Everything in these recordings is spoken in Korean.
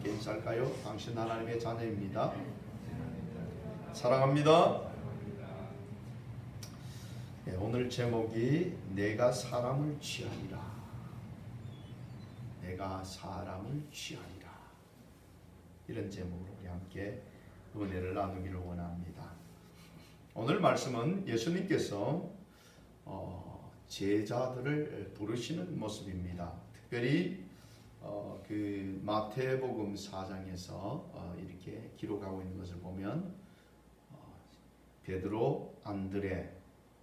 함께 인사할까요? 당신 하나님의 자녀입니다. 사랑합니다. 네, 오늘 제목이 내가 사람을 취하리라. 내가 사람을 취하리라. 이런 제목으로 우리 함께 은혜를 나누기를 원합니다. 오늘 말씀은 예수님께서 제자들을 부르시는 모습입니다. 특별히 그 마태복음 4장에서 이렇게 기록하고 있는 것을 보면 베드로, 안드레,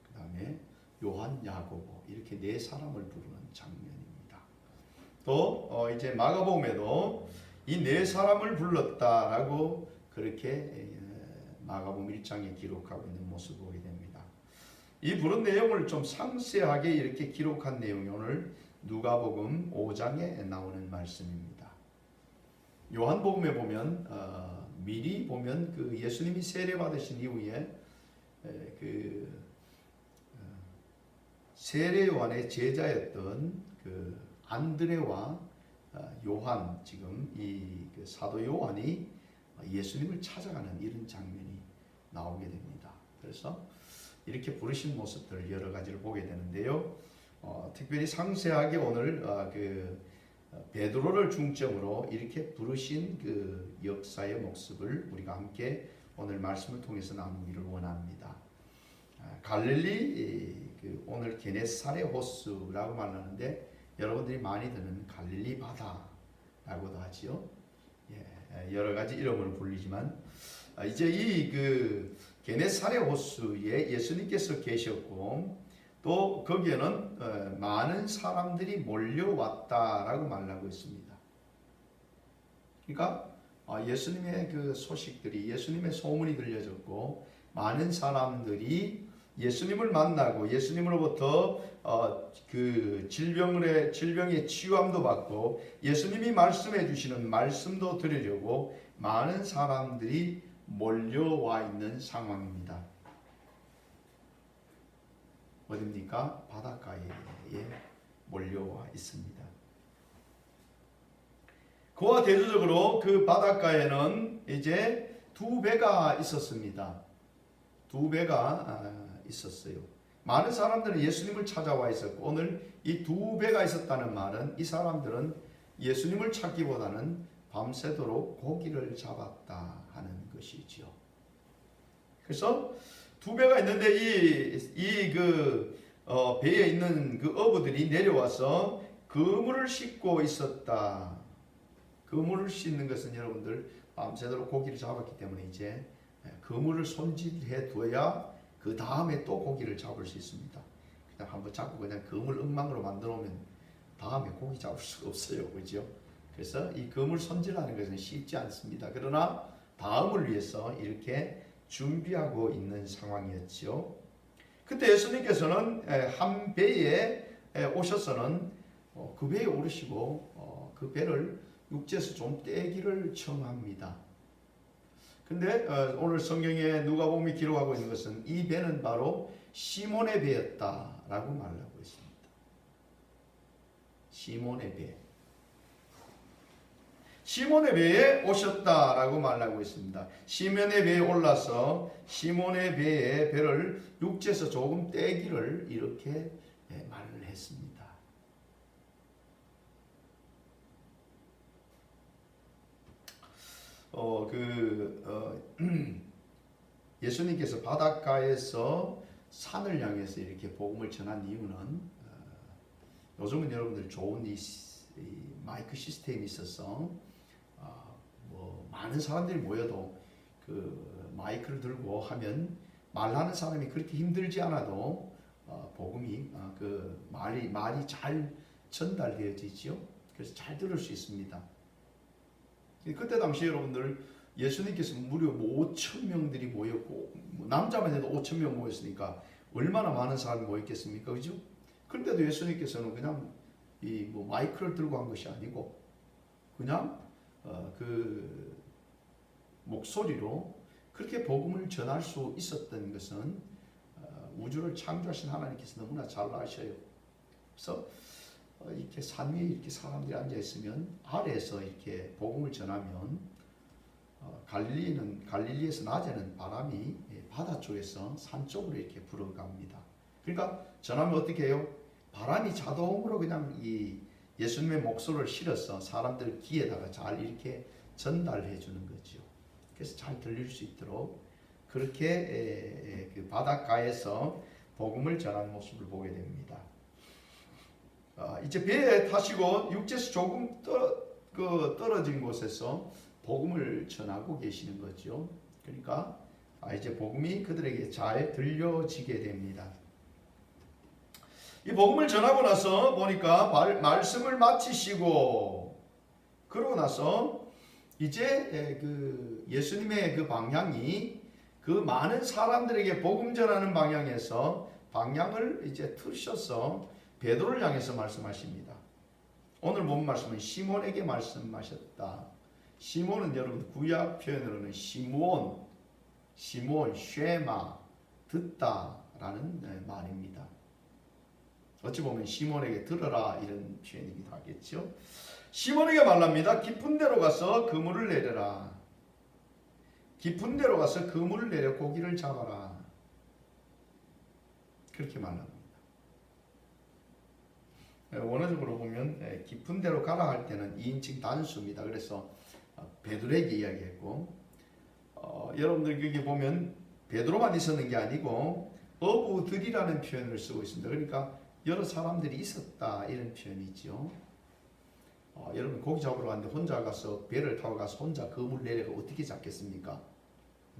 그 다음에 요한, 야고보 이렇게 네 사람을 부르는 장면입니다. 또 이제 마가복음에도 이 네 사람을 불렀다라고 그렇게 마가복음 1장에 기록하고 있는 모습을 보게 됩니다. 이 부른 내용을 좀 상세하게 이렇게 기록한 내용이 오늘 누가복음 5장에 나오는 말씀입니다. 요한복음에 보면 미리 보면 그 예수님이 세례 받으신 이후에 그 세례 요한의 제자였던 그 안드레와 요한, 지금 이 사도 요한이 예수님을 찾아가는 이런 장면이 나오게 됩니다. 그래서 이렇게 부르신 모습들 여러 가지를 보게 되는데요. 특별히 상세하게 오늘 그 베드로를 중점으로 이렇게 부르신 그 역사의 모습을 우리가 함께 오늘 말씀을 통해서 나누기를 원합니다. 갈릴리 그 오늘 게네사렛 호수라고 말하는데 여러분들이 많이 듣는 갈릴리 바다라고도 하지요. 여러 가지 이름으로 불리지만 이제 이 그 게네사렛 호수에 예수님께서 계셨고 또 거기에는 많은 사람들이 몰려왔다라고 말하고 있습니다. 그러니까 예수님의 그 소식들이, 예수님의 소문이 들려졌고 많은 사람들이 예수님을 만나고 예수님으로부터 그 질병의 치유함도 받고 예수님이 말씀해 주시는 말씀도 들으려고 많은 사람들이 몰려와 있는 상황입니다. 어딥니까? 바닷가에 몰려와 있습니다. 그와 대조적으로 그 바닷가에는 이제 두 배가 있었습니다. 두 배가 있었어요. 많은 사람들은 예수님을 찾아와 있었고 오늘 이 두 배가 있었다는 말은 이 사람들은 예수님을 찾기보다는 밤새도록 고기를 잡았다 하는 것이지요. 그래서 두 배가 있는데 배에 있는 그 어부들이 내려와서 그물을 씻고 있었다. 그물을 씻는 것은 여러분들 밤새도록 고기를 잡았기 때문에 이제 그물을 손질해 둬야 그 다음에 또 고기를 잡을 수 있습니다. 그냥 한번 잡고 그냥 그물 엉망으로 만들어 놓으면 다음에 고기 잡을 수가 없어요. 그죠? 그래서 이 그물 손질하는 것은 쉽지 않습니다. 그러나 다음을 위해서 이렇게 준비하고 있는 상황이었죠. 그때 예수님께서는 한 배에 오셔서는 그 배에 오르시고 그 배를 육지에서 좀 떼기를 청합니다. 근데 오늘 성경에 누가복음이 기록하고 있는 것은 이 배는 바로 시몬의 배였다라고 말하고 있습니다. 시몬의 배. 시몬의 배에 오셨다라고 말하고 있습니다. 시몬의 배에 올라서 시몬의 배에 배를 육지에서 조금 떼기를 이렇게 말을 했습니다. 예수님께서 바닷가에서 산을 향해서 이렇게 복음을 전한 이유는 요즘은 여러분들 좋은 이 마이크 시스템이 있어서 많은 사람들이 모여도 그 마이크를 들고 하면 말하는 사람이 그렇게 힘들지 않아도 복음이 그 말이 잘 전달되어지죠. 그래서 잘 들을 수 있습니다. 그때 당시 여러분들 예수님께서 무려 5천 명들이 모였고 남자만 해도 5천 명 모였으니까 얼마나 많은 사람이 모였겠습니까, 그죠? 그런데도 예수님께서는 그냥 이 마이크를 들고 한 것이 아니고 그냥 그 목소리로 그렇게 복음을 전할 수 있었던 것은 우주를 창조하신 하나님께서 너무나 잘 아셔요. 그래서 이렇게 산 위에 이렇게 사람들이 앉아 있으면 아래에서 이렇게 복음을 전하면 갈릴리에서 낮에는 바람이 바다 쪽에서 산 쪽으로 이렇게 불어갑니다. 그러니까 전하면 어떻게 해요? 바람이 자동으로 그냥 이 예수님의 목소리를 실어서 사람들 귀에다가 잘 이렇게 전달해 주는 거죠. 그래서 잘 들릴 수 있도록 그렇게 그 바닷가에서 복음을 전하는 모습을 보게 됩니다. 이제 배에 타시고 육지에서 조금 떨어진 곳에서 복음을 전하고 계시는 거죠. 그러니까 이제 복음이 그들에게 잘 들려지게 됩니다. 이 복음을 전하고 나서 보니까 말씀을 마치시고 그러고 나서 이제 그 예수님의 그 방향이 그 많은 사람들에게 복음 전하는 방향에서 방향을 이제 틀으셔서 베드로를 향해서 말씀하십니다. 오늘 본 말씀은 시몬에게 말씀하셨다. 시몬은 여러분 구약 표현으로는 시므온, 쉐마, 듣다라는 말입니다. 어찌 보면 시몬에게 들어라 이런 표현이기도 하겠죠. 시몬에게 말합니다. 깊은 데로 가서 그물을 내려라. 깊은 데로 가서 그물을 내려 고기를 잡아라. 그렇게 말합니다. 원어적으로 보면 깊은 데로 가라 할 때는 2인칭 단수입니다. 그래서 베드로에게 이야기했고 여러분들 여기 보면 베드로만 있었는 게 아니고 어부들이라는 표현을 쓰고 있습니다. 그러니까 여러 사람들이 있었다 이런 표현이죠. 여러분 고기 잡으러 갔는데 혼자 가서 배를 타고 가서 혼자 그물 내려가 어떻게 잡겠습니까?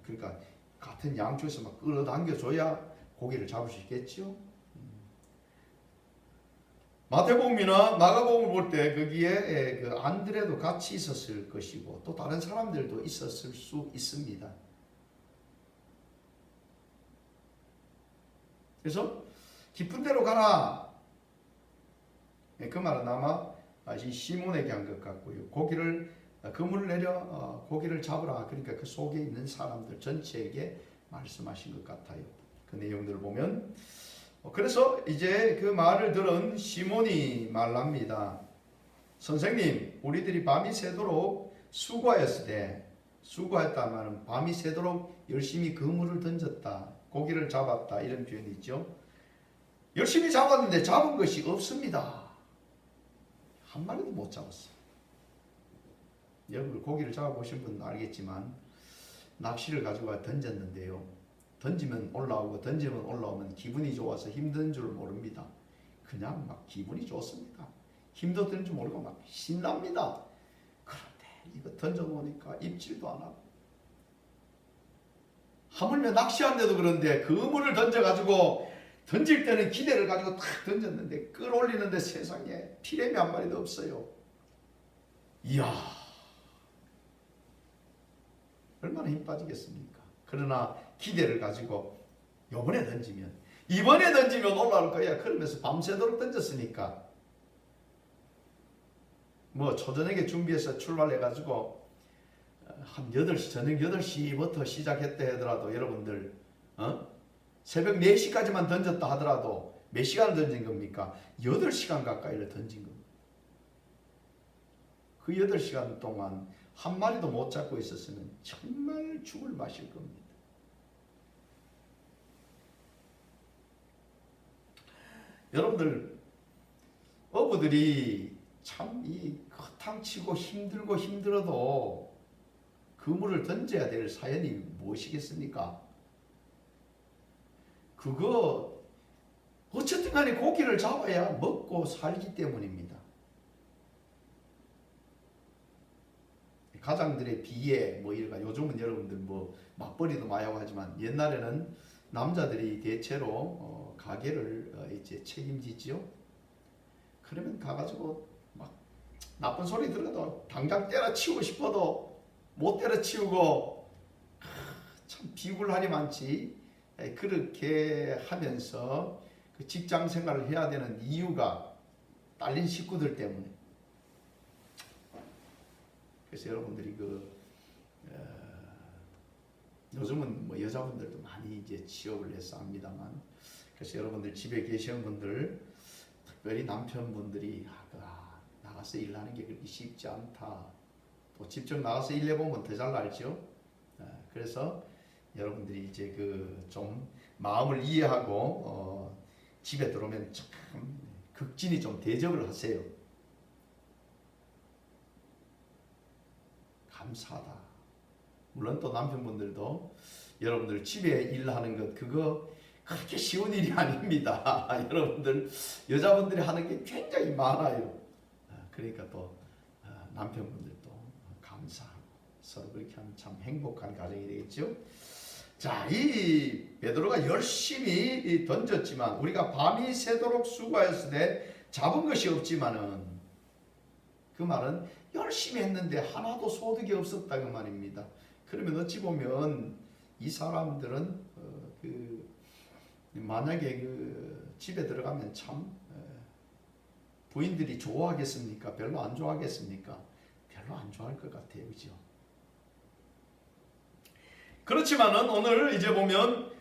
그러니까 같은 양쪽에서 막 끌어당겨줘야 고기를 잡을 수 있겠죠. 마태복음이나 마가복음을 볼 때 거기에 그 안드레도 같이 있었을 것이고 또 다른 사람들도 있었을 수 있습니다. 그래서 깊은 데로 가라. 그 말은 아마 시몬에게 한 것 같고요. 그물을 내려 고기를 잡으라. 그러니까 그 속에 있는 사람들 전체에게 말씀하신 것 같아요. 그 내용들을 보면 그래서 이제 그 말을 들은 시몬이 말합니다. 선생님, 우리들이 밤이 새도록 수고했다 말은 밤이 새도록 열심히 그물을 던졌다. 고기를 잡았다. 이런 표현이 있죠. 열심히 잡았는데 잡은 것이 없습니다. 한 마리도 못 잡았어요. 여러분 고기를 잡아보신 분은 알겠지만 낚시를 가지고 던졌는데요. 던지면 올라오고 던지면 올라오면 기분이 좋아서 힘든 줄 모릅니다. 그냥 막 기분이 좋습니다. 힘도 드는 줄 모르고 막 신납니다. 그런데 이거 던져놓으니까 입질도 안 하고 하물며 낚시하는데도 그런데 그물을 던져가지고 던질 때는 기대를 가지고 탁 던졌는데 끌어올리는데 세상에 피레미 한 마리도 없어요. 이야 얼마나 힘 빠지겠습니까? 그러나 기대를 가지고 이번에 던지면 올라올 거야. 그러면서 밤새도록 던졌으니까 뭐 초저녁에 준비해서 출발해가지고 한 8시 저녁 8시부터 시작했다 하더라도 여러분들 새벽 4시까지만 던졌다 하더라도 몇 시간을 던진 겁니까? 8시간 가까이를 던진 겁니다. 그 8시간 동안 한 마리도 못 잡고 있었으면 정말 죽을 맛일 겁니다. 여러분들 어부들이 참 이 허탕치고 힘들고 힘들어도 그물을 던져야 될 사연이 무엇이겠습니까? 그거 어쨌든 간에 고기를 잡아야 먹고 살기 때문입니다. 가장들의 비애 뭐 이런 요즘은 여러분들 뭐 맞벌이도 많이 하고 하지만 옛날에는 남자들이 대체로 가게를 이제 책임지죠. 그러면 가가지고 막 나쁜 소리 들어도 당장 때려치우고 싶어도 못 때려치우고 참 비굴하니 많지. 그렇게 하면서 그 직장 생활을 해야 되는 이유가 딸린 식구들 때문에. 그래서 여러분들이 요즘은 뭐 여자분들도 많이 이제 취업을 해서 합니다만, 그래서 여러분들 집에 계시는 분들 특별히 남편분들이 나가서 일하는 게 그렇게 쉽지 않다. 또 직접 나가서 일해보면 더 잘 알죠. 그래서 여러분들이 이제 그 좀 마음을 이해하고 집에 들어오면 참 극진히 좀 대접을 하세요. 감사하다. 물론 또 남편분들도 여러분들 집에 일하는 것 그거 그렇게 쉬운 일이 아닙니다. 여러분들 여자분들이 하는 게 굉장히 많아요. 그러니까 또 남편분들도 감사하고 서로 그렇게 하면 참 행복한 가정이 되겠죠. 자, 이 베드로가 열심히 던졌지만 우리가 밤이 새도록 수고하였을 때 잡은 것이 없지만은 그 말은 열심히 했는데 하나도 소득이 없었다 그 말입니다. 그러면 어찌 보면 이 사람들은 만약에 그 집에 들어가면 참 부인들이 좋아하겠습니까? 별로 안 좋아하겠습니까? 별로 안 좋아할 것 같아요, 그죠? 그렇지만은 오늘 이제 보면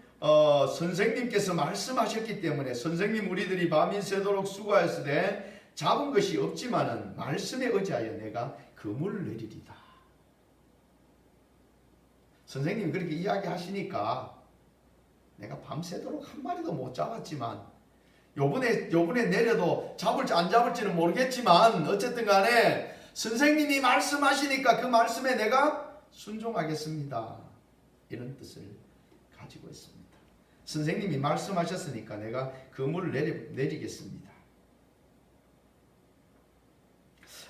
선생님께서 말씀하셨기 때문에 선생님 우리들이 밤이 새도록 수고하였을 때 잡은 것이 없지만은 말씀에 의지하여 내가 그물을 내리리다. 선생님이 그렇게 이야기하시니까 내가 밤새도록 한 마리도 못 잡았지만 요번에 내려도 잡을지 안 잡을지는 모르겠지만 어쨌든 간에 선생님이 말씀하시니까 그 말씀에 내가 순종하겠습니다. 이런 뜻을 가지고 있습니다. 선생님이 말씀하셨으니까 내가 그물을 내리겠습니다.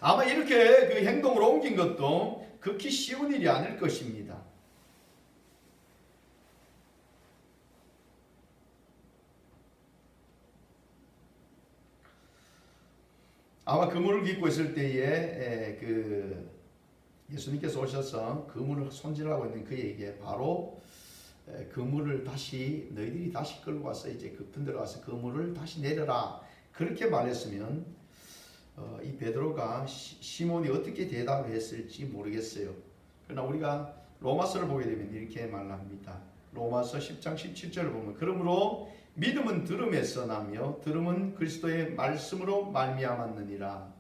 아마 이렇게 그 행동을 옮긴 것도 극히 쉬운 일이 아닐 것입니다. 아마 그물을 깃고 있을 때에 그 예수님께서 오셔서 그물을 손질하고 있는 그에게 바로 그물을 다시 너희들이 다시 끌고 와서 이제 급한 데로 가서 그물을 다시 내려라 그렇게 말했으면 이 베드로가 시몬이 어떻게 대답했을지 모르겠어요. 그러나 우리가 로마서를 보게 되면 이렇게 말합니다. 로마서 10장 17절을 보면 그러므로 믿음은 들음에서 나며 들음은 그리스도의 말씀으로 말미암았느니라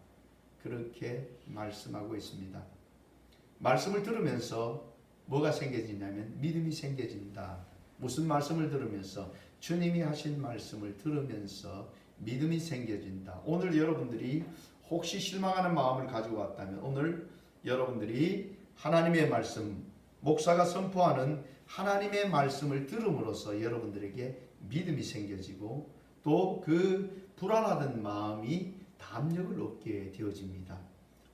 그렇게 말씀하고 있습니다. 말씀을 들으면서 뭐가 생겨지냐면 믿음이 생겨진다. 무슨 말씀을 들으면서? 주님이 하신 말씀을 들으면서 믿음이 생겨진다. 오늘 여러분들이 혹시 실망하는 마음을 가지고 왔다면 오늘 여러분들이 하나님의 말씀, 목사가 선포하는 하나님의 말씀을 들음으로써 여러분들에게 믿음이 생겨지고 또 그 불안하던 마음이 담력을 얻게 되어집니다.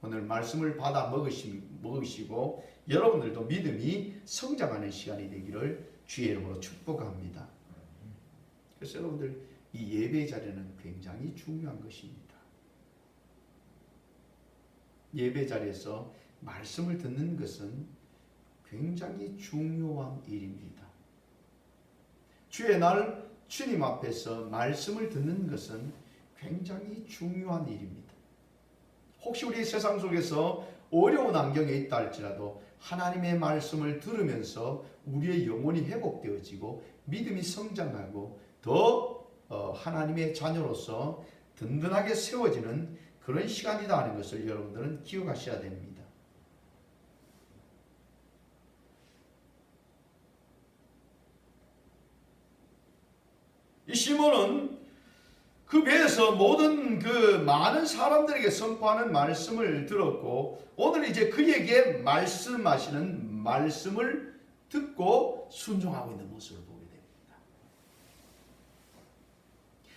오늘 말씀을 받아 먹으시고 여러분들도 믿음이 성장하는 시간이 되기를 주의 이름으로 축복합니다. 그래서 여러분들 이 예배 자리는 굉장히 중요한 것입니다. 예배 자리에서 말씀을 듣는 것은 굉장히 중요한 일입니다. 주의 날 주님 앞에서 말씀을 듣는 것은 굉장히 중요한 일입니다. 혹시 우리 세상 속에서 어려운 환경에 있다 할지라도 하나님의 말씀을 들으면서 우리의 영혼이 회복되어지고 믿음이 성장하고 더 하나님의 자녀로서 든든하게 세워지는 그런 시간이다 하는 것을 여러분들은 기억하셔야 됩니다. 이 시몬은 그 배에서 모든 그 많은 사람들에게 선포하는 말씀을 들었고 오늘 이제 그에게 말씀하시는 말씀을 듣고 순종하고 있는 모습을 보게 됩니다.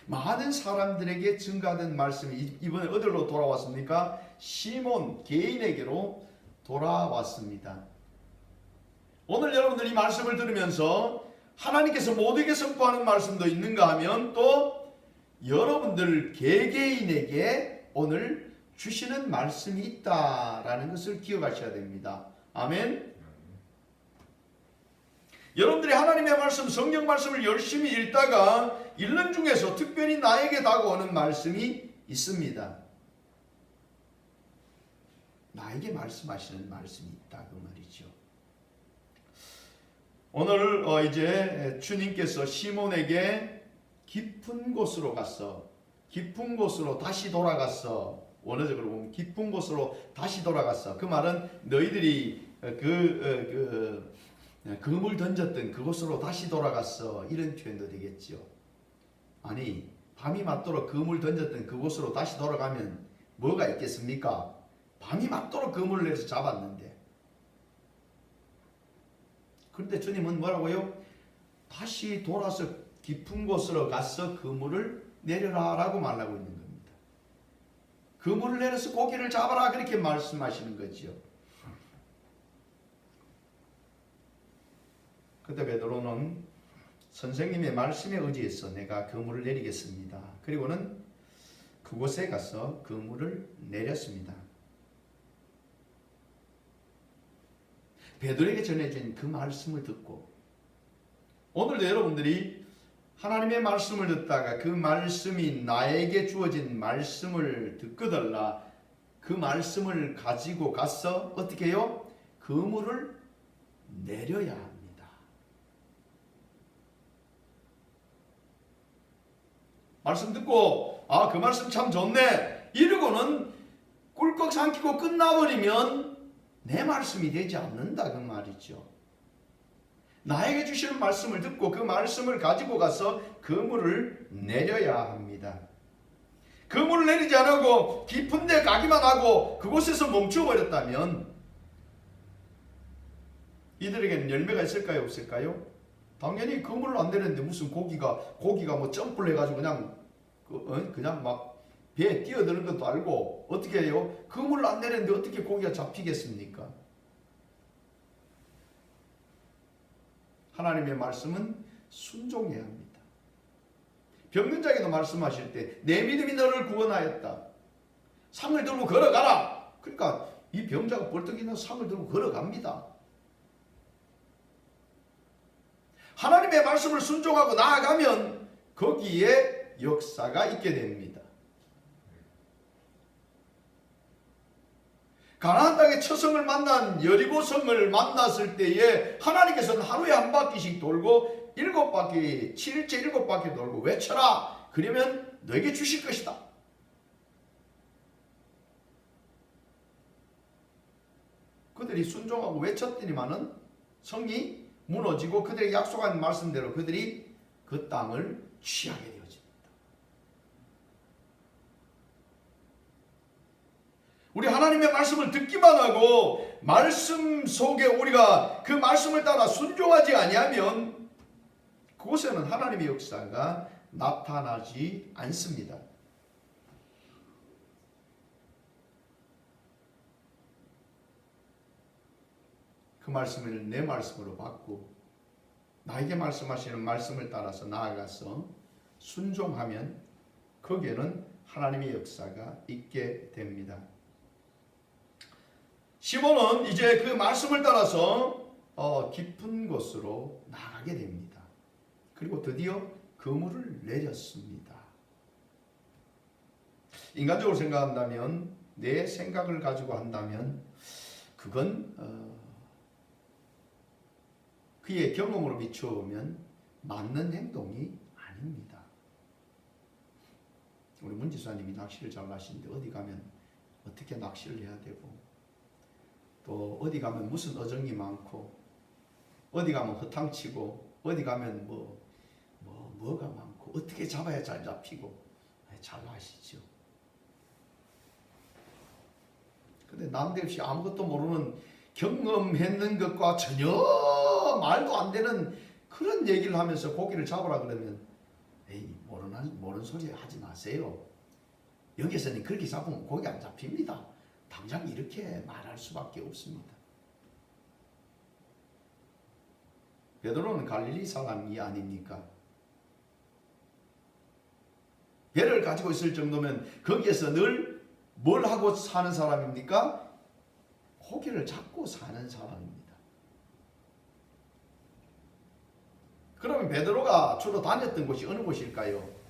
많은 사람들에게 증가된 말씀이 이번에 어디로 돌아왔습니까? 시몬 개인에게로 돌아왔습니다. 오늘 여러분들 이 말씀을 들으면서 하나님께서 모두에게 선포하는 말씀도 있는가 하면 또 여러분들 개개인에게 오늘 주시는 말씀이 있다라는 것을 기억하셔야 됩니다. 아멘. 여러분들이 하나님의 말씀, 성경 말씀을 열심히 읽다가 읽는 중에서 특별히 나에게 다가오는 말씀이 있습니다. 나에게 말씀하시는 말씀이 있다 그 말이죠. 오늘 이제 주님께서 시몬에게 깊은 곳으로 가서 깊은 곳으로 다시 돌아갔어. 원어적으로 보면 깊은 곳으로 다시 돌아갔어. 그 말은 너희들이 그물 던졌던 그곳으로 다시 돌아갔어. 이런 표현도 되겠지요. 아니, 밤이 맞도록 그물 던졌던 그곳으로 다시 돌아가면 뭐가 있겠습니까? 밤이 맞도록 그물을 내서 잡았는데. 그런데 주님은 뭐라고요? 다시 돌아서 깊은 곳으로 가서 그물을 내려라 라고 말하고 있는 겁니다. 그물을 내려서 고기를 잡아라 그렇게 말씀하시는 거지요. 그때 베드로는 선생님의 말씀에 의지해서 내가 그물을 내리겠습니다. 그리고는 그곳에 가서 그물을 내렸습니다. 베드로에게 전해진 그 말씀을 듣고 오늘도 여러분들이 하나님의 말씀을 듣다가 그 말씀이 나에게 주어진 말씀을 듣거들라 그 말씀을 가지고 가서 어떻게 해요? 그물을 내려야 합니다. 말씀 듣고 그 말씀 참 좋네 이러고는 꿀꺽 삼키고 끝나버리면 내 말씀이 되지 않는다 그 말이죠. 나에게 주시는 말씀을 듣고 그 말씀을 가지고 가서 그물을 내려야 합니다. 그물을 내리지 않고 깊은 데 가기만 하고 그곳에서 멈춰버렸다면 이들에게는 열매가 있을까요? 없을까요? 당연히 그물을 안 내렸는데 무슨 고기가 뭐 점프를 해가지고 그냥 막 배에 뛰어드는 것도 알고 어떻게 해요? 그물을 안 내렸는데 어떻게 고기가 잡히겠습니까? 하나님의 말씀은 순종해야 합니다. 병든 자에게도 말씀하실 때 내 믿음이 너를 구원하였다. 상을 들고 걸어가라. 그러니까 이 병자가 벌떡이나 상을 들고 걸어갑니다. 하나님의 말씀을 순종하고 나아가면 거기에 역사가 있게 됩니다. 가나안 땅의 처성을 만난 여리고성을 만났을 때에 하나님께서는 하루에 한 바퀴씩 돌고 7바퀴 7일째 7바퀴 돌고 외쳐라 그러면 너에게 주실 것이다. 그들이 순종하고 외쳤더니만은 성이 무너지고 그들에게 약속한 말씀대로 그들이 그 땅을 취하게 되어집니다. 우리 하나님의 말씀을 듣기만 하고 말씀 속에 우리가 그 말씀을 따라 순종하지 아니하면 그곳에는 하나님의 역사가 나타나지 않습니다. 그 말씀을 내 말씀으로 받고 나에게 말씀하시는 말씀을 따라서 나아가서 순종하면 거기에는 하나님의 역사가 있게 됩니다. 시몬은 이제 그 말씀을 따라서 깊은 곳으로 나가게 됩니다. 그리고 드디어 그물을 내렸습니다. 인간적으로 생각한다면 내 생각을 가지고 한다면 그건 그의 경험으로 비추어보면 맞는 행동이 아닙니다. 우리 문지사님이 낚시를 잘 하시는데 어디 가면 어떻게 낚시를 해야 되고 또 어디 가면 무슨 어정이 많고 어디 가면 허탕치고 어디 가면 뭐가 많고 어떻게 잡아야 잘 잡히고 잘 아시죠. 근데 남대없이 아무것도 모르는 경험했는 것과 전혀 말도 안 되는 그런 얘기를 하면서 고기를 잡으라 그러면 에이 모르는 소리 하지 마세요. 여기서는 그렇게 잡으면 고기 안 잡힙니다. 당장 이렇게 말할 수밖에 없습니다. 베드로는 갈릴리 사람이 아닙니까? 배를 가지고 있을 정도면 거기에서 늘 뭘 하고 사는 사람입니까? 고기를 잡고 사는 사람입니다. 그러면 베드로가 주로 다녔던 곳이 어느 곳일까요?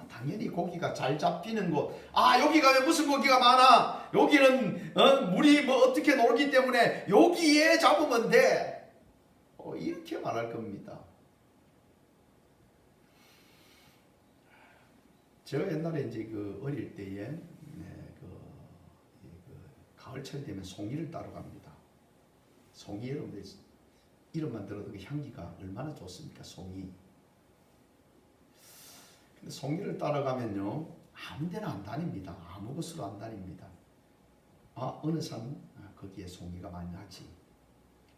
당연히 고기가 잘 잡히는 곳. 여기 가면 무슨 고기가 많아. 여기는 물이 어떻게 놀기 때문에 여기에 잡으면 돼. 이렇게 말할 겁니다. 제가 옛날에 이제 그 어릴 때에 가을철 되면 송이를 따러 갑니다. 송이 여러분들 이름만 들어도 그 향기가 얼마나 좋습니까? 송이. 근데 송이를 따라가면요 아무 데나 안 다닙니다. 아무 곳으로 안 다닙니다. 어느 산 거기에 송이가 많이 나지.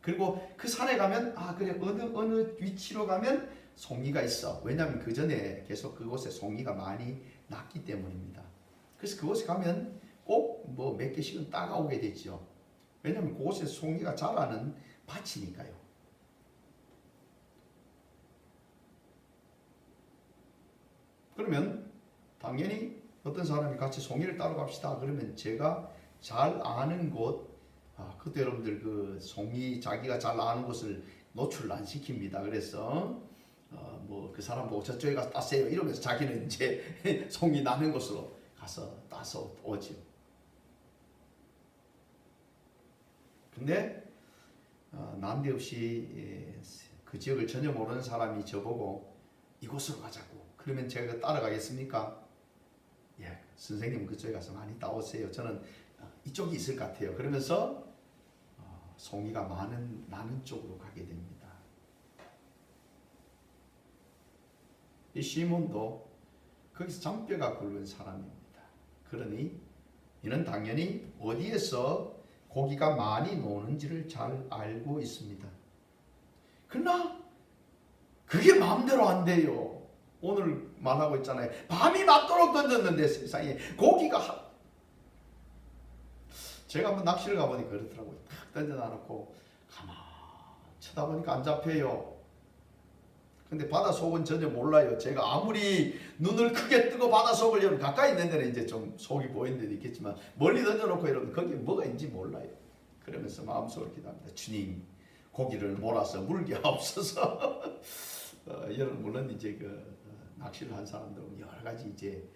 그리고 그 산에 가면 그래 어느 위치로 가면 송이가 있어. 왜냐하면 그 전에 계속 그곳에 송이가 많이 났기 때문입니다. 그래서 그곳에 가면 꼭 뭐 몇 개씩은 따가오게 되죠. 왜냐하면 그곳에 송이가 자라는 밭이니까요. 그러면 당연히 어떤 사람이 같이 송이를 따러 갑시다. 그러면 제가 잘 아는 곳, 그때 여러분들 그 송이 자기가 잘 아는 곳을 노출 안 시킵니다. 그래서 뭐 그 사람 보고 저쪽에 가서 따세요 이러면서 자기는 이제 송이 나는 곳으로 가서 따서 오죠. 근데 난데없이 그 지역을 전혀 모르는 사람이 저보고 이곳으로 가자고 그러면 제가 따라가겠습니까? 예, 선생님 그쪽에 가서 많이 따오세요. 저는 이쪽이 있을 것 같아요. 그러면서 송이가 나는 쪽으로 가게 됩니다. 이 시몬도 거기서 잔뼈가 굵은 사람입니다. 그러니 이는 당연히 어디에서 고기가 많이 노는지를 잘 알고 있습니다. 그러나 그게 마음대로 안 돼요. 오늘 말하고 있잖아요. 밤이 맞도록 던졌는데 세상에 고기가 제가 한번 낚시를 가보니까 그렇더라고요. 탁 던져놔놓고 가만 쳐다보니까 안 잡혀요. 근데 바닷속은 전혀 몰라요. 제가 아무리 눈을 크게 뜨고 바닷속을 여러분 가까이 있는 데는 이제 좀 속이 보이는 데도 있겠지만 멀리 던져놓고 여러분 거기에 뭐가 있는지 몰라요. 그러면서 마음속으로 기도합니다. 주님 고기를 몰아서 물게 하옵소서. 여러분 물론 이제 그 낚시를 한 사람들은 여러 가지 이제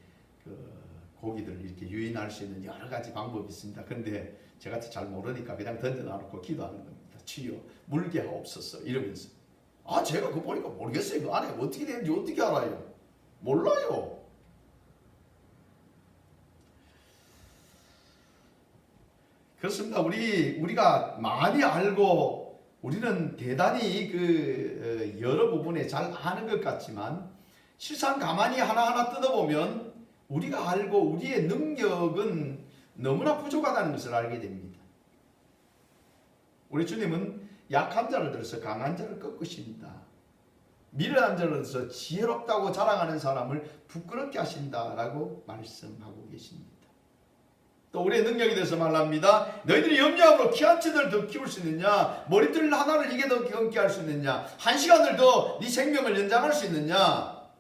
그 고기들을 이렇게 유인할 수 있는 여러 가지 방법이 있습니다. 그런데 제가 잘 모르니까 그냥 던져놔놓고 기도하는 겁니다. 주여 물게 하옵소서 이러면서. 제가 그거 보니까 모르겠어요. 그 안에 어떻게 되는지 어떻게 알아요? 몰라요. 그렇습니다. 우리가 많이 알고 우리는 대단히 여러 부분에 잘 아는 것 같지만 실상 가만히 하나하나 뜯어보면 우리가 알고 우리의 능력은 너무나 부족하다는 것을 알게 됩니다. 우리 주님은 약한 자를 들어서 강한 자를 꺾으십니다. 미련한 자를 들어서 지혜롭다고 자랑하는 사람을 부끄럽게 하신다라고 말씀하고 계십니다. 또 우리의 능력에 대해서 말합니다. 너희들이 염려함으로 키 한 채를 더 키울 수 있느냐? 머리털 하나를 이게 더 경게 할 수 있느냐? 한 시간을 더 네 생명을 연장할 수 있느냐?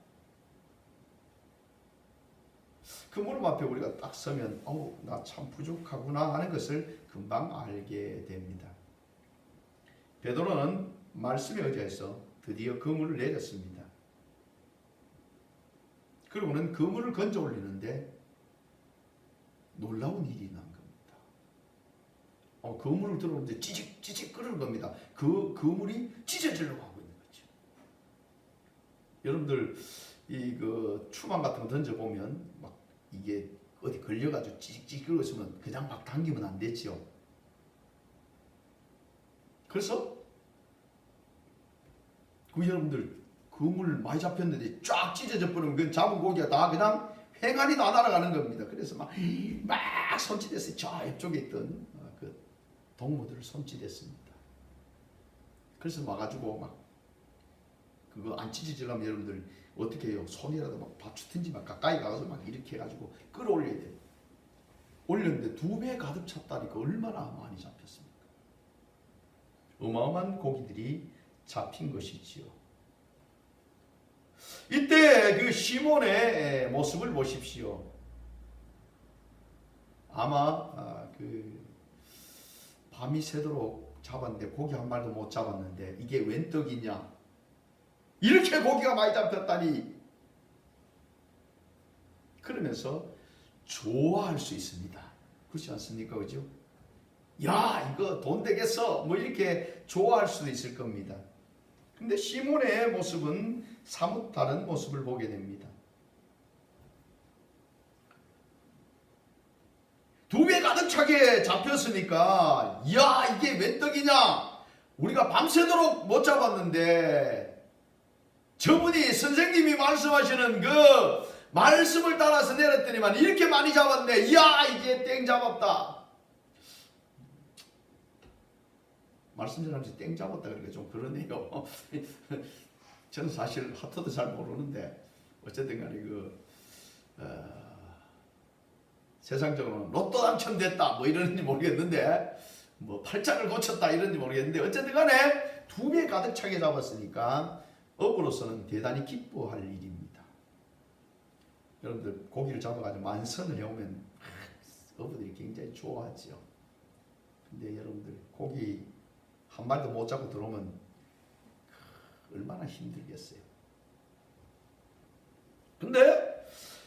그 무릎 앞에 우리가 딱 서면 나 참 부족하구나 하는 것을 금방 알게 됩니다. 베드로는 말씀에 의지해서 드디어 그물을 내렸습니다. 그리고는 그물을 건져 올리는데 놀라운 일이 난 겁니다. 그물을 들어오는데 찌직 끓는 겁니다. 그물이 찢어지려고 하고 있는 거죠. 여러분들 그 추망 같은 거 던져 보면 막 이게 어디 걸려가지고 찌직 끓고 있으면 그냥 막 당기면 안 되죠. 그래서 여러분들 그물 많이 잡혔는데 쫙 찢어져 버리면 그 잡은 고기가 다 그냥 횡하니 다 날아가는 겁니다. 그래서 막 손짓해서 저 옆쪽에 있던 그 동무들을 손짓했습니다. 그래서 와가지고 막 그거 안 찢어지려면 여러분들 어떻게 해요? 손이라도 막 받치든지 막 가까이 가서 막 이렇게 해가지고 끌어올려야 돼요. 올렸는데 2배 가득 찼다니까 얼마나 많이 잡혔습니까? 어마어마한 고기들이 잡힌 것이지요. 이때 그 시몬의 모습을 보십시오. 아마 그 밤이 새도록 잡았는데 고기 한 마리도 못 잡았는데 이게 웬 떡이냐? 이렇게 고기가 많이 잡혔다니. 그러면서 좋아할 수 있습니다. 그렇지 않습니까? 그죠? 야, 이거 돈 되겠어. 뭐 이렇게 좋아할 수도 있을 겁니다. 근데 시몬의 모습은 사뭇 다른 모습을 보게 됩니다. 2배 가득 차게 잡혔으니까 야 이게 웬 떡이냐, 우리가 밤새도록 못 잡았는데 저분이 선생님이 말씀하시는 그 말씀을 따라서 내렸더니만 이렇게 많이 잡았네. 이야 이제 땡 잡았다. 말씀 전하면서 땡 잡았다 그러니까 좀 그러네요. 저는 사실 하트도 잘 모르는데 어쨌든 간에 세상적으로는 로또 당첨됐다 뭐 이러는지 모르겠는데, 뭐 팔짱을 고쳤다 이런지 모르겠는데, 어쨌든 간에 2배 가득 차게 잡았으니까 어부로서는 대단히 기뻐할 일입니다. 여러분들 고기를 잡아가지고 만선을 해오면 어부들이 굉장히 좋아하죠. 근데 여러분들 고기 한 마리도 못 잡고 들어오면 얼마나 힘들겠어요. 근데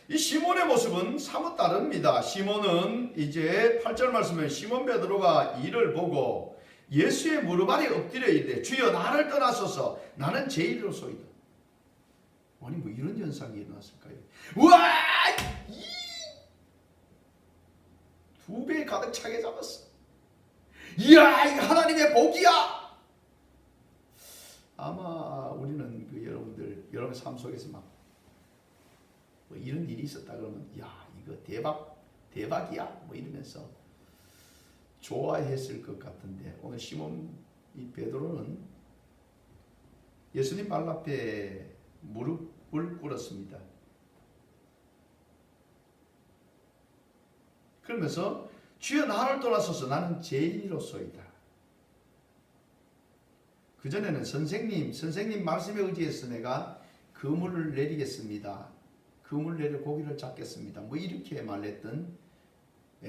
이 시몬의 모습은 사뭇 다릅니다. 시몬은 이제 8절 말씀에 시몬 베드로가 이를 보고 예수의 무릎 아래 엎드려 이르되 주여 나를 떠나소서 나는 죄인으로소이다. 아니 뭐 이런 현상이 일어났을까요? 우와! 2배 가득 차게 잡았어. 이야 이거 하나님의 복이야. 아마 우리는 여러분 삶 속에서 막 뭐 이런 일이 있었다 그러면 야 이거 대박이야 뭐 이러면서 좋아했을 것 같은데, 오늘 시몬 이 베드로는 예수님 발 앞에 무릎을 꿇었습니다. 그러면서 주여 나를 떠나소서 나는 죄인이로소이다. 그전에는 선생님 말씀에 의지해서 내가 그물을 내리겠습니다. 그물 내려 고기를 잡겠습니다. 뭐 이렇게 말했던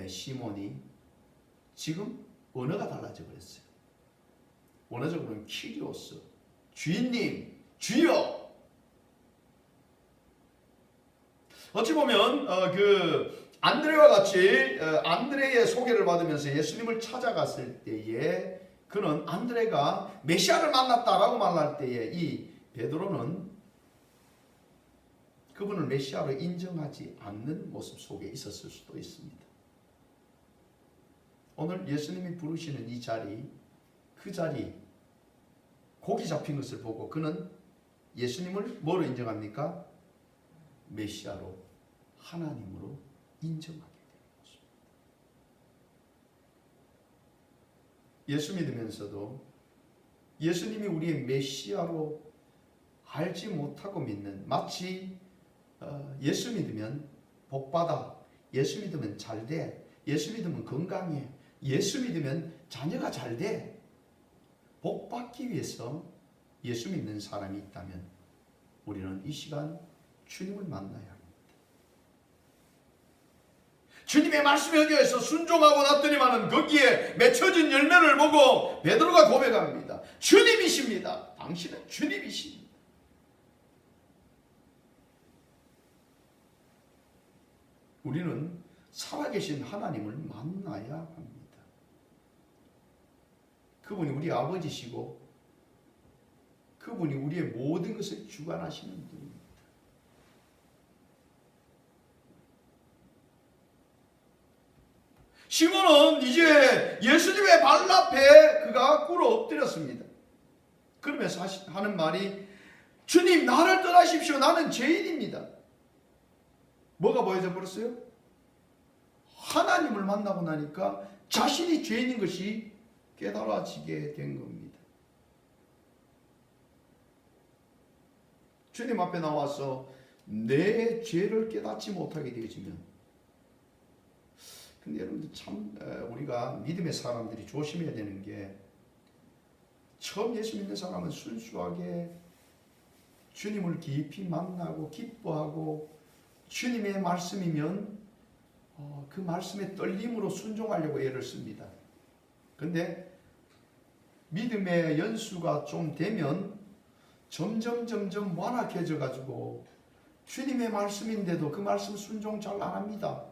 시몬이 지금 언어가 달라져 버렸어요. 원어적으로는 키리오스, 주인님, 주여. 어찌 보면 안드레와 같이 안드레의 소개를 받으면서 예수님을 찾아갔을 때에 그는 안드레가 메시아를 만났다라고 말할 때에 이 베드로는 그분을 메시아로 인정하지 않는 모습 속에 있었을 수도 있습니다. 오늘 예수님이 부르시는 이 자리, 그 자리, 고기 잡힌 것을 보고 그는 예수님을 뭐로 인정합니까? 메시아로, 하나님으로 인정하게 되는 것입니다. 예수 믿으면서도 예수님이 우리의 메시아로 알지 못하고 믿는, 마치 예수 믿으면 복받아, 예수 믿으면 잘돼, 예수 믿으면 건강해, 예수 믿으면 자녀가 잘돼, 복받기 위해서 예수 믿는 사람이 있다면 우리는 이 시간 주님을 만나야 합니다. 주님의 말씀에 의해서 순종하고 났더니만은 거기에 맺혀진 열매를 보고 베드로가 고백합니다. 주님이십니다. 당신은 주님이십니다. 우리는 살아계신 하나님을 만나야 합니다. 그분이 우리 아버지시고 그분이 우리의 모든 것을 주관하시는 분입니다. 시몬은 이제 예수님의 발 앞에 그가 꿇어 엎드렸습니다. 그러면서 하는 말이 주님 나를 떠나십시오. 나는 죄인입니다. 뭐가 보여져 버렸어요? 하나님을 만나고 나니까 자신이 죄인인 것이 깨달아지게 된 겁니다. 주님 앞에 나와서 내 죄를 깨닫지 못하게 되어지면, 근데 여러분들 참 우리가 믿음의 사람들이 조심해야 되는 게, 처음 예수 믿는 사람은 순수하게 주님을 깊이 만나고 기뻐하고 주님의 말씀이면 그 말씀에 떨림으로 순종하려고 애를 씁니다. 근데 믿음의 연수가 좀 되면 점점 완악해져 가지고 주님의 말씀인데도 그 말씀 순종 잘 안 합니다.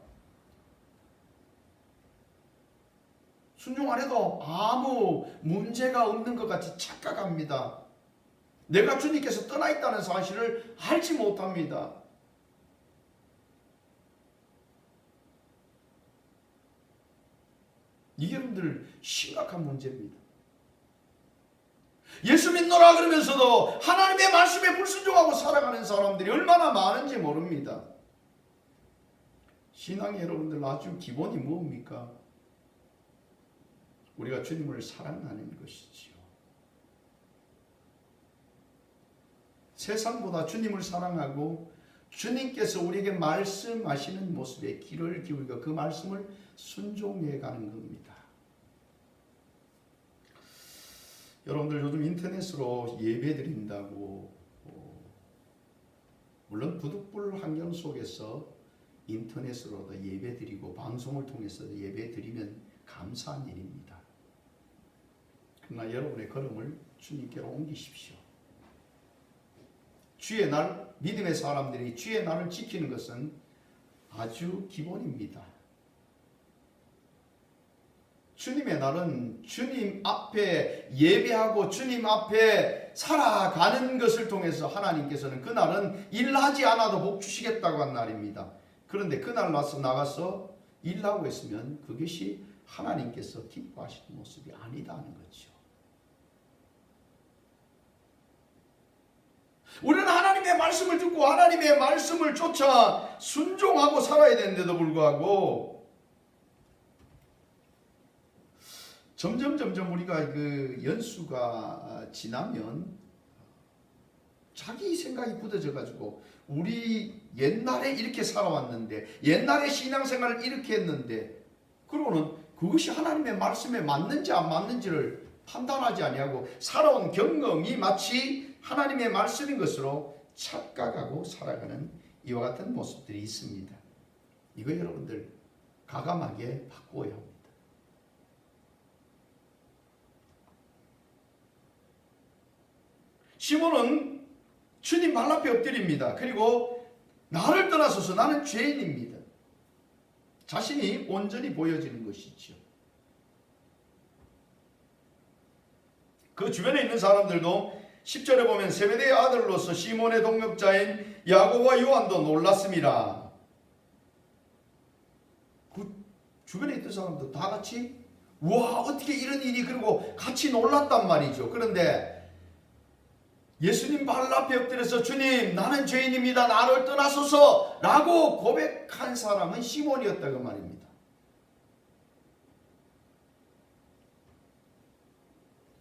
순종 안 해도 아무 문제가 없는 것 같이 착각합니다. 내가 주님께서 떠나 있다는 사실을 알지 못합니다. 이게 여러분들 심각한 문제입니다. 예수 믿노라 그러면서도 하나님의 말씀에 불순종하고 살아가는 사람들이 얼마나 많은지 모릅니다. 신앙의 여러분들 아주 기본이 뭡니까? 우리가 주님을 사랑하는 것이지요. 세상보다 주님을 사랑하고 주님께서 우리에게 말씀하시는 모습에 귀를 기울여 그 말씀을 순종해 가는 겁니다. 여러분들 요즘 인터넷으로 예배 드린다고 물론 부득불 환경 속에서 인터넷으로도 예배 드리고 방송을 통해서도 예배 드리면 감사한 일입니다. 그러나 여러분의 걸음을 주님께로 옮기십시오. 주의 날, 믿음의 사람들이 주의 날을 지키는 것은 아주 기본입니다. 주님의 날은 주님 앞에 예배하고 주님 앞에 살아가는 것을 통해서 하나님께서는 그 날은 일하지 않아도 복 주시겠다고 한 날입니다. 그런데 그날 나가서 일하고 있으면 그것이 하나님께서 기뻐하시는 모습이 아니다는 거죠. 우리는 하나님의 말씀을 듣고 하나님의 말씀을 쫓아 순종하고 살아야 되는데도 불구하고 점점 우리가 그 연수가 지나면 자기 생각이 굳어져 가지고 우리 옛날에 이렇게 살아왔는데 옛날에 신앙생활을 이렇게 했는데 그러고는 그것이 하나님의 말씀에 맞는지 안 맞는지를 판단하지 아니하고 살아온 경험이 마치 하나님의 말씀인 것으로 착각하고 살아가는 이와 같은 모습들이 있습니다. 이거 여러분들 가감하게 바꿔야 합니다. 시몬은 주님 발 앞에 엎드립니다. 그리고 나를 떠나소서 나는 죄인입니다. 자신이 온전히 보여지는 것이죠. 그 주변에 있는 사람들도 10절에 보면 세베대의 아들로서 시몬의 동역자인 야고보와 요한도 놀랐습니다. 그 주변에 있던 사람들 다 같이 와 어떻게 이런 일이 그리고 같이 놀랐단 말이죠. 그런데 예수님 발 앞에 엎드려서 주님 나는 죄인입니다. 나를 떠나소서 라고 고백한 사람은 시몬이었다고 말입니다.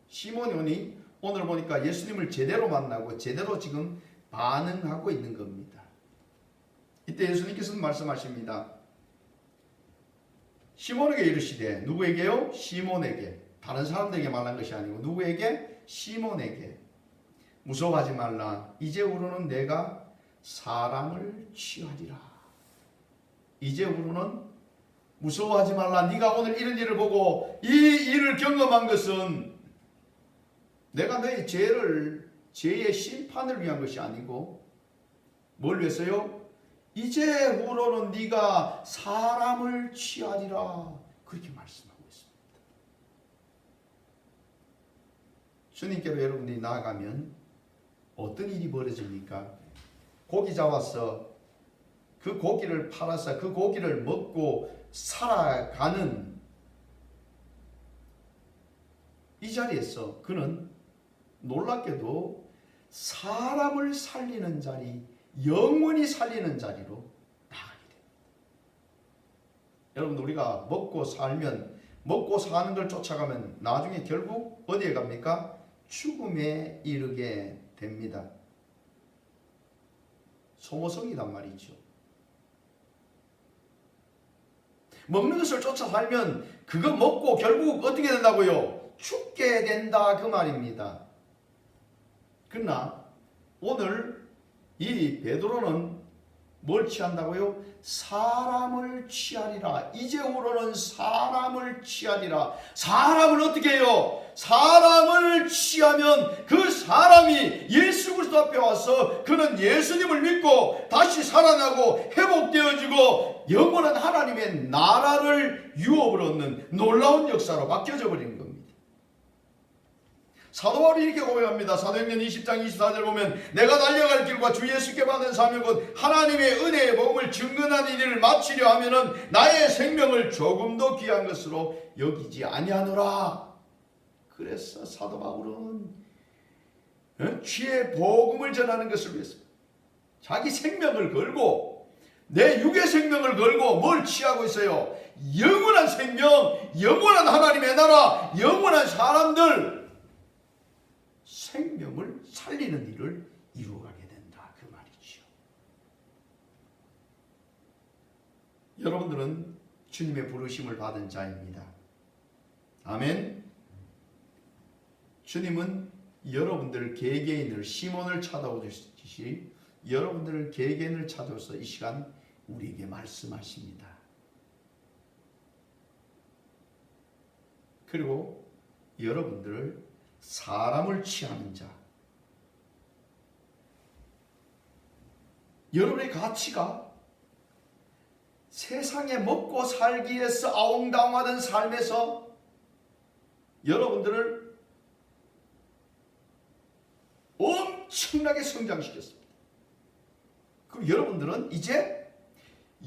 시몬이 오늘 보니까 예수님을 제대로 만나고 제대로 지금 반응하고 있는 겁니다. 이때 예수님께서는 말씀하십니다. 시몬에게 이르시되 누구에게요? 시몬에게. 다른 사람들에게 말한 것이 아니고 누구에게? 시몬에게. 무서워하지 말라. 이제후로는 내가 사람을 취하리라. 이제후로는 무서워하지 말라. 네가 오늘 이런 일을 보고 이 일을 경험한 것은 내가 너의 죄의 심판을 위한 것이 아니고 뭘 위해서요? 이제후로는 네가 사람을 취하리라. 그렇게 말씀하고 있습니다. 주님께로 여러분들이 나아가면 어떤 일이 벌어집니까? 고기 잡아서 그 고기를 팔아서 그 고기를 먹고 살아가는 이 자리에서 그는 놀랍게도 사람을 살리는 자리, 영원히 살리는 자리로 나가게 됩니다. 여러분 우리가 먹고 살면 먹고 사는 걸 쫓아가면 나중에 결국 어디에 갑니까? 죽음에 이르게 됩니다. 소모성이란 말이죠. 먹는 것을 쫓아 살면 그거 먹고 결국 어떻게 된다고요? 죽게 된다 그 말입니다. 그러나 오늘 이 베드로는 뭘 취한다고요? 사람을 취하리라. 이제후로는 사람을 취하리라. 사람을 어떻게 해요? 사람을 취하면 그 사람이 예수 그리스도 앞에 와서 그는 예수님을 믿고 다시 살아나고 회복되어지고 영원한 하나님의 나라를 유업을 얻는 놀라운 역사로 바뀌어져 버리는 겁니다. 사도 바울이 이렇게 고백합니다. 사도행전 20장 24절 보면 내가 달려갈 길과 주 예수께 받은 사명 곧 하나님의 은혜의 복음을 증거하는 일을 마치려 하면은 나의 생명을 조금도 귀한 것으로 여기지 아니하노라. 그래서 사도 바울은 주의 복음을 전하는 것을 위해서 자기 생명을 걸고 내 육의 생명을 걸고 뭘 취하고 있어요? 영원한 생명, 영원한 하나님의 나라, 영원한 사람들 생명을 살리는 일을 이루어가게 된다 그 말이죠. 여러분들은 주님의 부르심을 받은 자입니다. 아멘. 주님은 여러분들 개개인을 시몬을 찾아오듯이 여러분들을 개개인을 찾아서 이 시간 우리에게 말씀하십니다. 그리고 여러분들을 사람을 취하는 자, 여러분의 가치가 세상에 먹고 살기 위해서 아웅다웅하던 삶에서 여러분들을 엄청나게 성장시켰습니다. 그럼 여러분들은 이제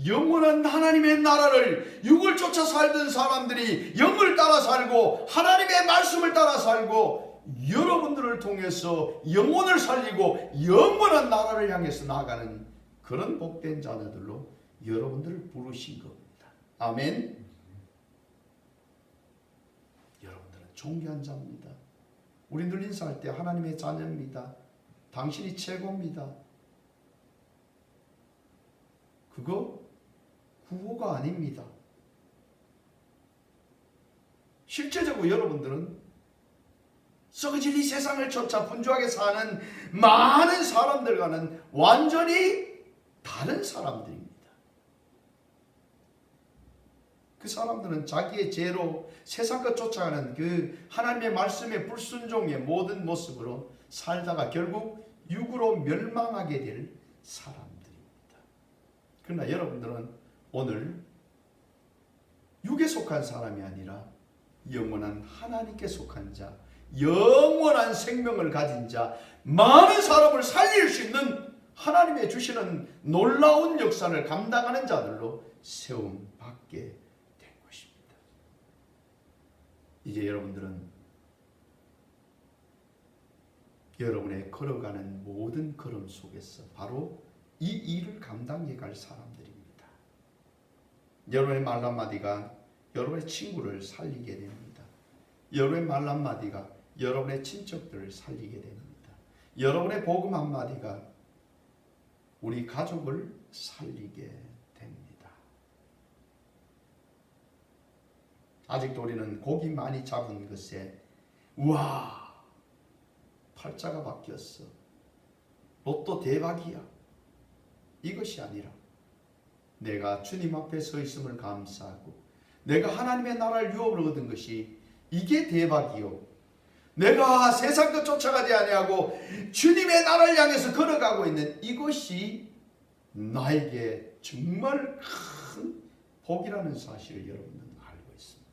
영원한 하나님의 나라를 육을 쫓아 살던 사람들이 영을 따라 살고 하나님의 말씀을 따라 살고 여러분들을 통해서 영혼을 살리고 영원한 나라를 향해서 나아가는 그런 복된 자녀들로 여러분들을 부르신 겁니다. 아멘. 여러분들은 존귀한 자입니다. 우리 늘 인사할 때 하나님의 자녀입니다. 당신이 최고입니다. 그거 구호가 아닙니다. 실제적으로 여러분들은 썩어질 이 세상을 쫓아 분주하게 사는 많은 사람들과는 완전히 다른 사람들입니다. 그 사람들은 자기의 죄로 세상과 쫓아가는 그 하나님의 말씀의 불순종의 모든 모습으로 살다가 결국 육으로 멸망하게 될 사람들입니다. 그러나 여러분들은 오늘 육에 속한 사람이 아니라 영원한 하나님께 속한 자, 영원한 생명을 가진 자, 많은 사람을 살릴 수 있는 하나님의 주시는 놀라운 역사를 감당하는 자들로 세움받게 된 것입니다. 이제 여러분들은 여러분의 걸어가는 모든 걸음 속에서 바로 이 일을 감당해 갈 사람들입니다. 여러분의 말 한마디가 여러분의 친구를 살리게 됩니다. 여러분의 말 한마디가 여러분의 친척들을 살리게 됩니다. 여러분의 복음 한마디가 우리 가족을 살리게 됩니다. 아직도 우리는 고기 많이 잡은 것에 우와 팔자가 바뀌었어. 로또 대박이야. 이것이 아니라 내가 주님 앞에 서 있음을 감사하고 내가 하나님의 나라를 유업을 얻은 것이 이게 대박이요. 내가 세상 것 쫓아가지 아니하고 주님의 나라를 향해서 걸어가고 있는 이것이 나에게 정말 큰 복이라는 사실을 여러분은 알고 있습니다.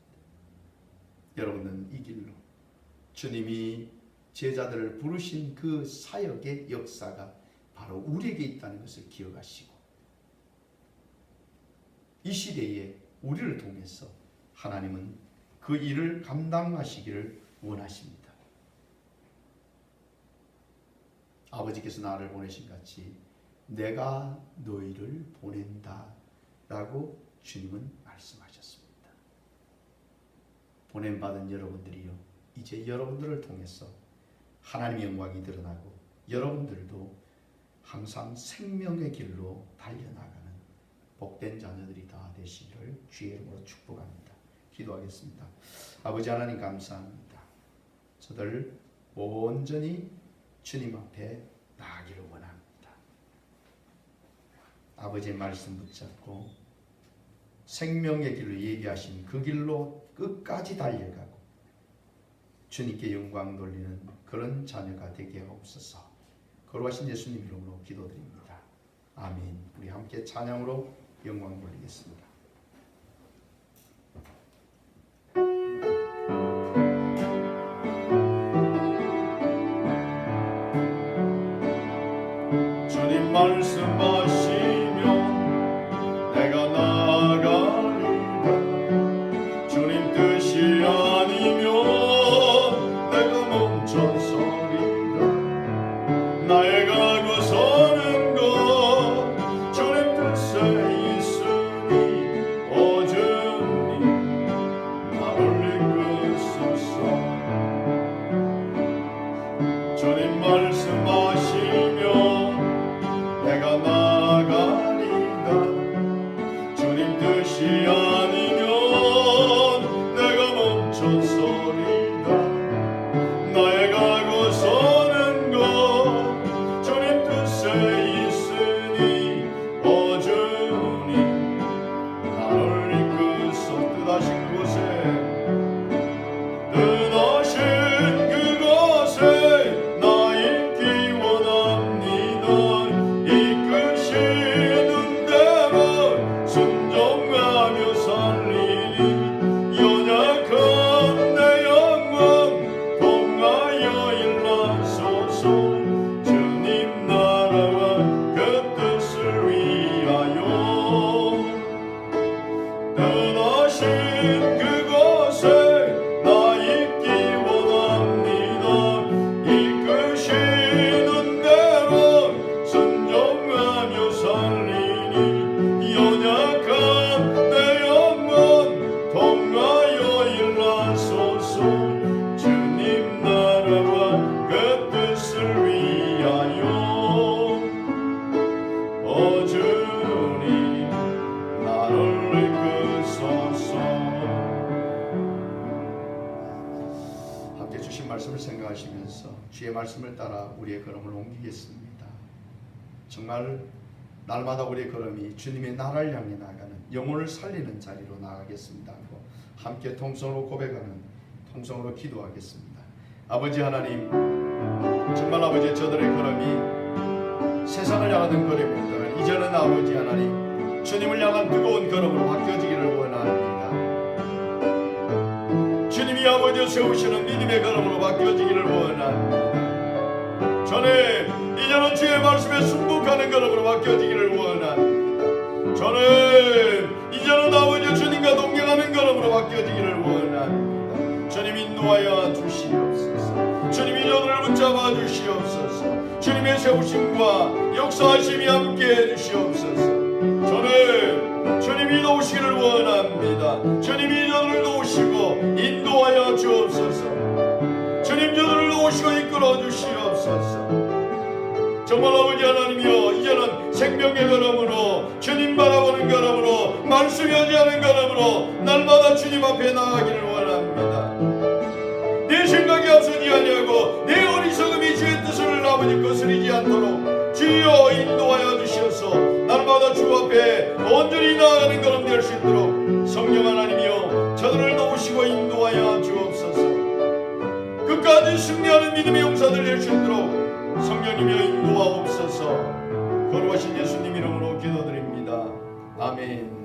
여러분은 이 길로 주님이 제자들을 부르신 그 사역의 역사가 바로 우리에게 있다는 것을 기억하시고 이 시대에 우리를 통해서 하나님은 그 일을 감당하시기를 원하십니다. 아버지께서 나를 보내신 같이 내가 너희를 보낸다 라고 주님은 말씀하셨습니다. 보냄받은 여러분들이요, 이제 여러분들을 통해서 하나님의 영광이 드러나고 여러분들도 항상 생명의 길로 달려나가는 복된 자녀들이 다 되시기를 주의 이름으로 축복합니다. 기도하겠습니다. 아버지 하나님 감사합니다. 저들 온전히 주님 앞에 나아가기를 원합니다. 아버지의 말씀 붙잡고 생명의 길로 예비하신 그 길로 끝까지 달려가고 주님께 영광 돌리는 그런 자녀가 되게 하옵소서. 거룩하신 예수님 이름으로 기도드립니다. 아멘. 우리 함께 찬양으로 영광 돌리겠습니다. 아니면 내가 멈춰서리다. 나의 가고 서는 것 주님 뜻에 있으니 오 주님 나를 이끄소. 뜻하신 그곳에 나 있기 원합니다. 이끄시는 대로 순종하며 살리니 연약한 내 영혼 통하여 일러소서. 주님 나라와 그 뜻을 위하여 떠나신 그곳에 나 있기 원합니다. 이끄시는 대로 순종하며 살리니 연약한 내 영혼 통하여 일러소서. 주님 나라와 그 뜻을 위하여 오 주님 나를 이끄소서. 함께 주신 말씀을 생각하시면서 주의 말씀을 따라 우리의 걸음을 옮기겠습니다. 정말 날마다 우리의 걸음이 주님의 나라를 향해 나가는 영혼을 살리는 자리로 나가겠습니다 하고 함께 통성으로 고백하는 통성으로 기도하겠습니다. 아버지 하나님, 정말 아버지 저들의 걸음이 세상을 향하는 걸음이었다면 이제는 아버지 하나님 주님을 향한 뜨거운 걸음으로 바뀌어지기를 원합니다. 주님이 아버지 세우시는 믿음의 걸음으로 바뀌어지기를 원합니다. 저는 이제는 주의 말씀에 순복하는 걸음으로 바뀌어지기를 원합니다. 저는 이제는 아버지 주님과 동행하는 걸음으로 바뀌어지기를 원합니다. 주님 인도하여 주시옵소서. 주님이 저들을 붙잡아 주시옵소서. 주님의 세우심과 역사하심이 함께해 주시옵소서. 저는 주님이 도우시기를 원합니다. 주님이 저들을 도우시고 인도하여 주옵소서. 주님 저들을 도우시고 이끌어 주시옵소서. 정말 아버지 하나님이여, 이제는 생명의 걸음으로 주님 바라보는 걸음으로 말씀이 하는 걸음으로 날마다 주님 앞에 나아가기를 원합니다. 내 생각이 앞서지 아니하고 내 어리석음이 주의 뜻을 아버지 거스리지 않도록 주여 인도하여 주셔서 날마다 주 앞에 온전히 나아가는 걸음 될 수 있도록 성령 하나님이여 저들을 도우시고 인도하여 주옵소서. 끝까지 승리하는 믿음의 용사들 될 수 있도록 성령님이여 인도하옵소서. 거룩하신 예수님 이름으로 기도드립니다. 아멘.